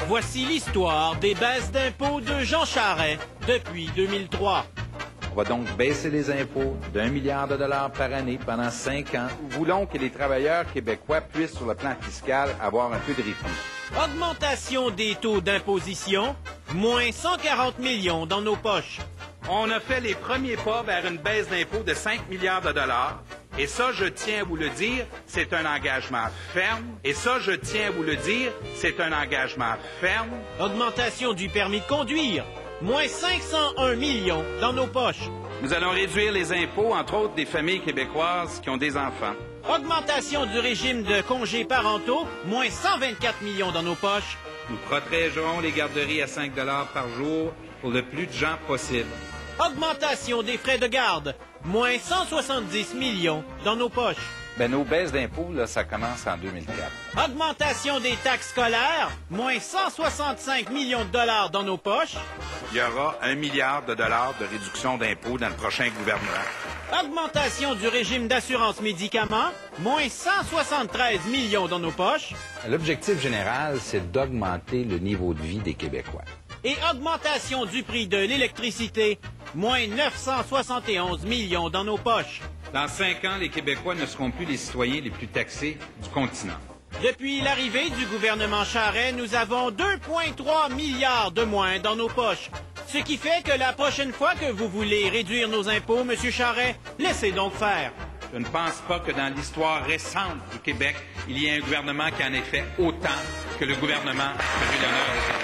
Voici l'histoire des baisses d'impôts de Jean Charest depuis 2003. On va donc baisser les impôts d'1 milliard de dollars par année pendant 5 ans. Nous voulons que les travailleurs québécois puissent, sur le plan fiscal, avoir un peu de répit. Augmentation des taux d'imposition, moins 140 millions dans nos poches. On a fait les premiers pas vers une baisse d'impôts de 5 milliards de dollars. Et ça, je tiens à vous le dire, c'est un engagement ferme. Et ça, je tiens à vous le dire, c'est un engagement ferme. Augmentation du permis de conduire, moins 501 millions dans nos poches. Nous allons réduire les impôts, entre autres, des familles québécoises qui ont des enfants. Augmentation du régime de congés parentaux, moins 124 millions dans nos poches. Nous protégerons les garderies à 5 $ par jour pour le plus de gens possible. Augmentation des frais de garde, moins 170 millions dans nos poches. Bien, nos baisses d'impôts, là, ça commence en 2004. Augmentation des taxes scolaires, moins 165 millions de dollars dans nos poches. Il y aura 1 milliard de dollars de réduction d'impôts dans le prochain gouvernement. Augmentation du régime d'assurance médicaments, moins 173 millions dans nos poches. L'objectif général, c'est d'augmenter le niveau de vie des Québécois. Et augmentation du prix de l'électricité, moins 971 millions dans nos poches. Dans 5 ans, les Québécois ne seront plus les citoyens les plus taxés du continent. Depuis l'arrivée du gouvernement Charest, nous avons 2,3 milliards de moins dans nos poches. Ce qui fait que la prochaine fois que vous voulez réduire nos impôts, M. Charest, laissez donc faire. Je ne pense pas que dans l'histoire récente du Québec, il y ait un gouvernement qui en ait fait autant que le gouvernement que j'ai l'honneur de